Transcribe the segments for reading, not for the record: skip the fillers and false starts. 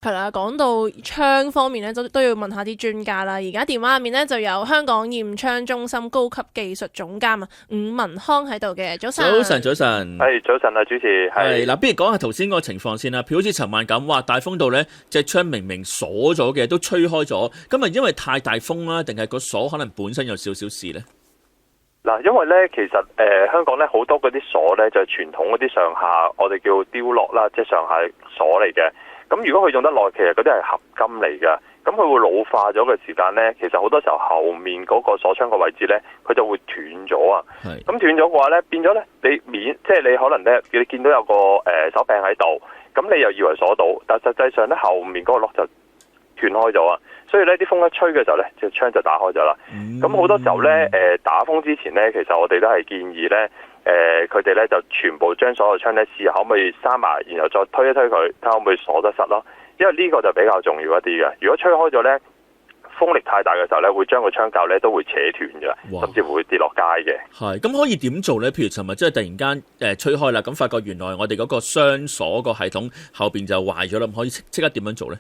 係啦，講到窗方面咧，都要問下啲專家啦。而家電話入面咧就有香港驗窗中心高級技術總監伍文康喺度嘅。早晨，早晨，係早晨啊，主持係嗱，不如講下頭先嗰個情況先啦。譬如好似尋晚咁，哇，大風度咧，隻窗明明鎖咗嘅，都吹開咗。咁係因為太大風啦，定係個鎖可能本身有少少事咧？嗱，因為咧，其實香港咧好多嗰啲鎖咧就係傳統嗰啲上下，我哋叫丟落啦，即係上下鎖嚟嘅。咁如果佢用得耐，其實嗰啲係合金嚟嘅，咁佢會老化咗嘅時間呢，其實好多時候後面嗰個鎖窗嘅位置呢，佢就會斷咗啊。咁斷咗嘅話呢，變咗呢，即係你可能呢，你見到有個手柄喺度，咁你又以為鎖到，但實際上呢，後面嗰個落就斷開咗啊。所以呢啲風一吹嘅時候呢，隻窗就打開咗啦。咁好多時候呢，打風之前呢，其實我哋都係建議呢。佢哋咧就全部將所有窗咧試下可唔可以閂埋，然後再推一推佢，睇下可唔可以鎖得實咯。因為呢個就比較重要一啲嘅。如果吹開咗咧，風力太大嘅時候咧，會將個窗架咧都會扯斷嘅，甚至會跌落街嘅。係咁可以點做咧？譬如尋日即係突然間吹開啦，咁發覺原來我哋嗰個雙鎖個系統後邊就壞咗啦，咁可以即刻點樣做咧？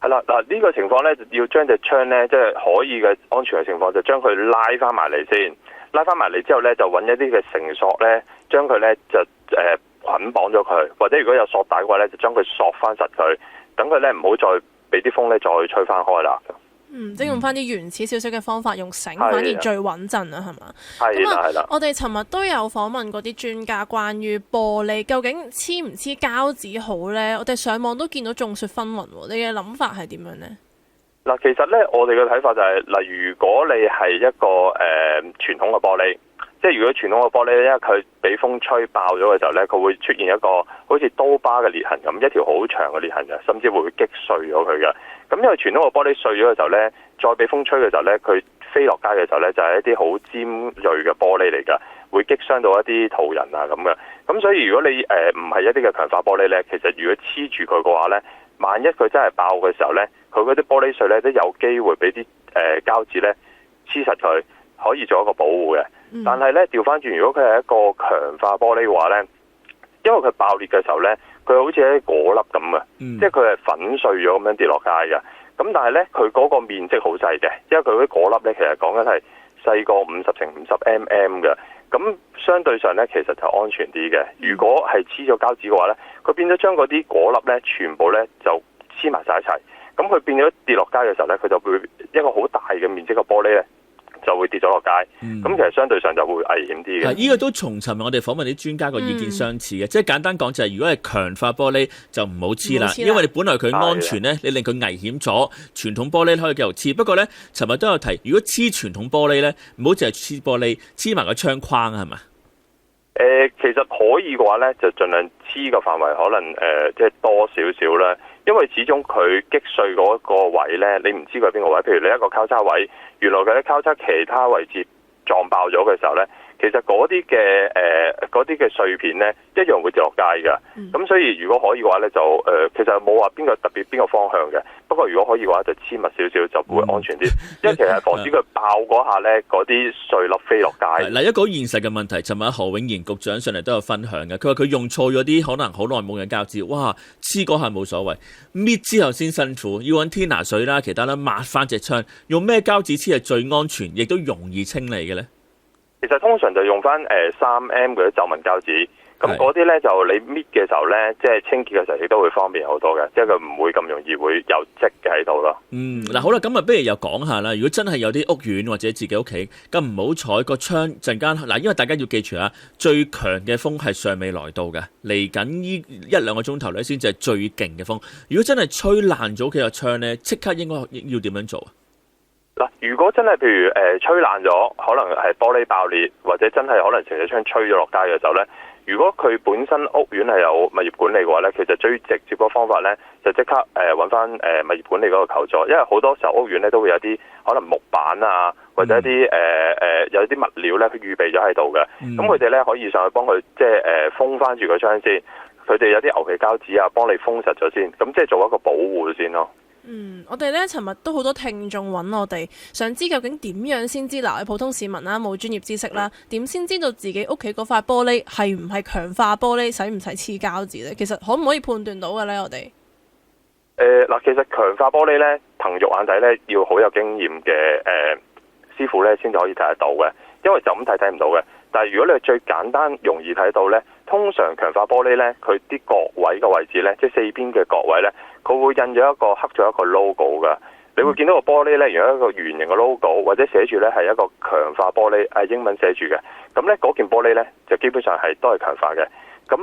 係啦，嗱呢個情況咧，要將隻窗咧即係可以嘅安全嘅情況，就將佢拉翻埋嚟先。拉翻埋嚟之後咧，就揾一啲嘅繩索咧，將佢咧就捆綁咗佢，或者如果有索帶嘅話咧，就將佢索翻實佢，等佢咧唔好再俾啲風咧再吹翻開啦。即係用翻啲原始少少嘅方法，用繩反而最穩陣啊，係嘛？係啦。我哋尋日都有訪問過啲專家關於玻璃究竟黐唔黐膠紙好咧？我哋上網都見到眾說紛紜，你嘅諗法係點樣呢？嗱，其實咧，我哋嘅睇法就係，如果你係一個傳統嘅玻璃，即係如果傳統嘅玻璃咧，因為佢俾風吹爆咗嘅時候咧，佢會出現一個好似刀疤嘅裂痕咁，一條好長嘅裂痕嘅，甚至會擊碎咗佢嘅。咁因為傳統嘅玻璃碎咗嘅時候咧，再俾風吹嘅時候咧，佢飛落街嘅時候咧，就係一啲好尖銳嘅玻璃嚟㗎，會擊傷到一啲途人啊咁嘅。咁所以如果你唔係一啲嘅強化玻璃咧，其實如果黐住佢嘅話咧，萬一佢真係爆嘅時候咧，佢嗰啲玻璃碎咧都有機會俾啲膠紙咧黐實佢，可以做一個保護嘅。但係咧調翻轉，如果佢係一個強化玻璃嘅話咧，因為佢爆裂嘅時候咧，佢好似一啲果粒咁嘅，即係佢係粉碎咗咁樣跌落街嘅。咁但係咧，佢嗰個面積好細嘅，因為佢嗰啲果粒咧其實講緊係細過50×50mm 嘅。咁相對上咧，其實就安全啲嘅。如果係黐咗膠紙嘅話咧，佢變咗將嗰啲果粒咧，全部咧就黐埋晒一齊。咁佢變咗跌落街嘅時候咧，佢就會一個好大嘅面積嘅玻璃咧，就會跌咗落街。咁其實相對上就會危險啲嘅。呢個都從尋日我哋訪問啲專家個意見相似嘅，即係簡單講就係，如果係強化玻璃就唔好黐啦，因為你本來佢安全咧，你令佢危險咗。傳統玻璃可以繼續黐，不過咧，尋日都有提，如果黐傳統玻璃咧，唔好淨係黐玻璃，黐埋個窗框係嘛？其實可以嘅話咧，就盡量黐嘅範圍可能即係多少少啦，因為始終佢擊碎嗰個位咧，你唔知佢係邊個位。譬如你一個交叉位，原來佢喺交叉其他位置撞爆咗嘅時候咧，其實嗰啲嘅碎片咧一樣會跌落街㗎。咁所以如果可以嘅話咧，就其實冇話特別邊個方向嘅。不過如果可以嘅話，就黐密少少就會安全啲。因為其實防止佢爆嗰下咧，嗰啲碎粒飛落街。嗱，一個現實嘅問題，尋日何永賢局長上嚟都有分享嘅。佢話佢用錯咗啲可能好耐冇嘅膠紙，哇，黐嗰下冇所謂，搣之後先辛苦，要揾天拿水啦，其他啦抹翻隻窗。用咩膠紙黐係最安全，亦都容易清理嘅咧？其實通常就用翻3M 嗰啲皺紋膠紙，咁嗰啲咧就你搣嘅時候咧，即係清潔嘅時候亦都會方便好多嘅，即係佢唔會咁容易會有漬嘅喺度咯。嗱好啦，咁啊不如又講下啦。如果真係有啲屋苑或者自己屋企咁唔好彩個窗陣間嗱，因為大家要記住啊，最強嘅風係尚未來到嘅，嚟緊呢1-2個鐘頭咧先至係最勁嘅風。如果真係吹爛咗佢個窗咧，即刻應該要點樣做啊？嗱，如果真係譬如吹爛咗，可能係玻璃爆裂，或者真係可能成隻窗吹咗落街嘅時候咧，如果佢本身屋苑係有物業管理嘅話咧，其實最直接個方法咧就即刻揾翻物業管理嗰個求助，因為好多時候屋苑咧都會有啲可能木板啊，或者一啲有啲物料咧佢預備咗喺度嘅，咁佢哋咧可以上去幫佢即係封翻住個窗先，佢哋有啲牛皮膠紙啊幫你封實咗先，咁即係做一個保護先咯。我哋咧尋日都好多聽眾揾我哋，想知究竟點樣先知嗱，普通市民啦，冇專業知識啦，點先知道自己屋企嗰塊玻璃係唔係強化玻璃，使唔使黐膠紙咧？其實可唔可以判斷到嘅咧？我哋其實強化玻璃咧，憑肉眼睇咧，要好有經驗嘅師傅咧，先至可以睇得到嘅。因為就咁睇唔到嘅。但係如果你係最簡單容易睇到咧，通常強化玻璃咧，佢啲角位嘅位置咧，即係四邊嘅角位咧，佢會印咗一個刻咗一個 logo 㗎。你會見到個玻璃咧，如果一個圓形嘅 logo，或者寫住咧係一個強化玻璃，英文寫住嘅。咁咧嗰件玻璃咧就基本上都係強化嘅。咁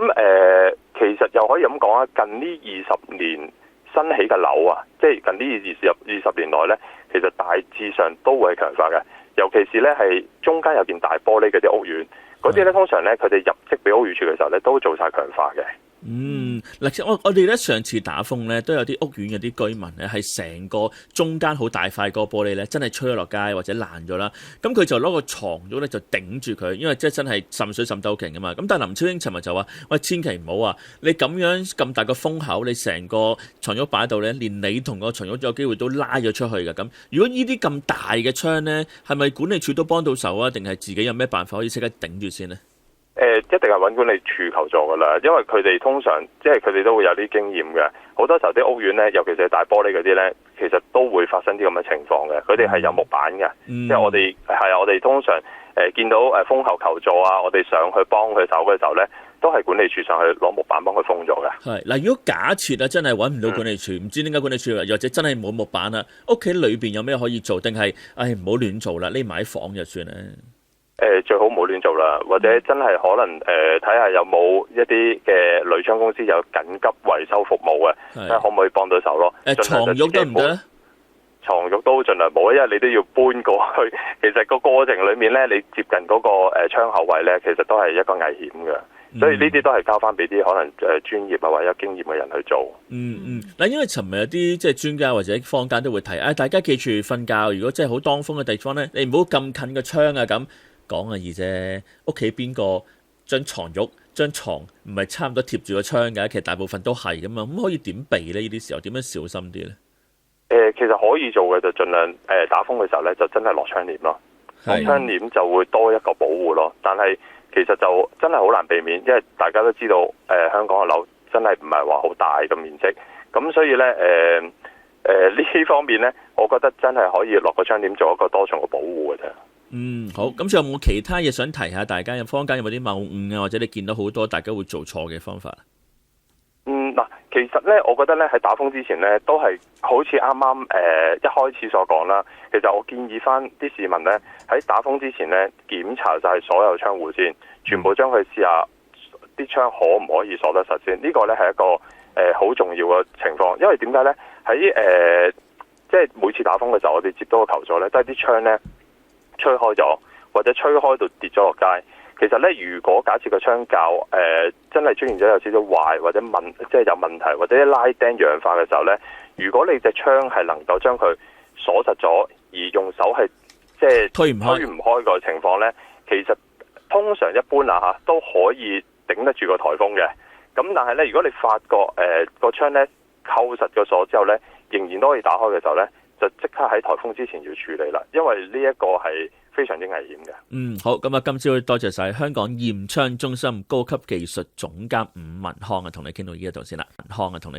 其實又可以咁講啊，近呢20年新起嘅樓啊，即係近呢20年內咧，其實大致上都會係強化嘅。尤其是咧係中間有件大玻璃嗰啲屋苑，嗰啲咧通常咧佢哋入職俾屋宇署嘅時候咧都做晒強化嘅。嗱，我哋咧上次打風咧，都有啲屋苑有啲居民咧，係成個中間好大塊個玻璃咧，真係吹咗落街或者爛咗啦。咁佢就攞個床褥咧就頂住佢，因為即係真係滲水滲得好勁㗎嘛。咁但係林超英尋日就話：喂，千祈唔好啊！你咁樣咁大個風口，你成個床褥擺喺度咧，連你同個床褥有機會都拉咗出去㗎。咁如果呢啲咁大嘅窗咧，係咪管理處都幫到手啊？定係自己有咩辦法可以即刻頂住先呢？一定係揾管理處求助噶啦，因為佢哋通常即係佢哋都會有啲經驗嘅。好多時候啲屋苑咧，尤其是大玻璃嗰啲咧，其實都會發生啲咁嘅情況嘅。佢哋係有木板嘅，即係我哋通常見到風後求助啊，我哋上去幫佢手嘅時候咧，都係管理處上去攞木板幫佢封咗嘅。係嗱，如果假設啊，真係揾唔到管理處，唔知點解管理處，或者真係冇木板啊，屋企裏邊有咩可以做？定係唔好亂做啦，匿埋喺房就算啦。最好唔好亂做啦，或者真係可能睇下有冇一啲嘅鋁窗公司有緊急維修服務嘅，睇下可唔可以幫到手咯。床褥得唔得咧？床褥都盡量冇，因為你都要搬過去。其實個過程裡面咧，你接近嗰個窗口位咧，其實都係一個危險嘅。所以呢啲都係交翻俾啲可能專業啊或者有經驗嘅人去做。嗱，因為尋日有啲即係專家或者坊間都會提，大家記住瞓覺，如果真係好當風嘅地方咧，你唔好咁近個窗啊咁。講啊易啫，屋企邊個張床褥張床唔係差唔多貼住個窗嘅？其實大部分都係噶嘛，咁可以點避咧？呢啲時候點樣小心啲咧？其實可以做嘅就盡量打風嘅時候咧，就真係落窗簾咯。落窗簾就會多一個保護咯。但係其實就真係好難避免，因為大家都知道香港嘅樓真係唔係話好大嘅面積，咁所以咧呢方面咧，我覺得真係可以落個窗簾做一個多重嘅保護嘅啫。好，咁仲有冇其他嘢想提下大家？坊間有冇啲謬誤啊？或者你見到好多大家會做錯嘅方法？其實咧，我覺得咧喺打風之前咧，都係好似啱啱一開始所講啦。其實我建議翻啲市民咧喺打風之前咧，檢查晒所有窗戶先，全部將佢試下啲窗可唔可以鎖得實先。呢個咧係一個好重要嘅情況，因為點解咧？喺即係每次打風嘅時候，我哋接到個求助咧，都係啲窗咧吹開咗，或者吹開到跌咗落街。其實咧，如果假設個窗架真係出現咗有少少壞或者即係有問題，或者拉釘氧化嘅時候咧，如果你隻窗係能夠將佢鎖實咗，而用手係即係推唔開個情況咧，其實通常一般都可以頂得住個颱風嘅。咁但係咧，如果你發覺個窗咧扣實個鎖之後咧，仍然都可以打開嘅時候咧，就即刻喺颱風之前要處理啦，因為呢一個係非常之危險嘅。好，咁啊，今朝多謝晒香港驗窗中心高級技術總監伍文康啊，同你傾到呢一度先啦。文康啊，同你。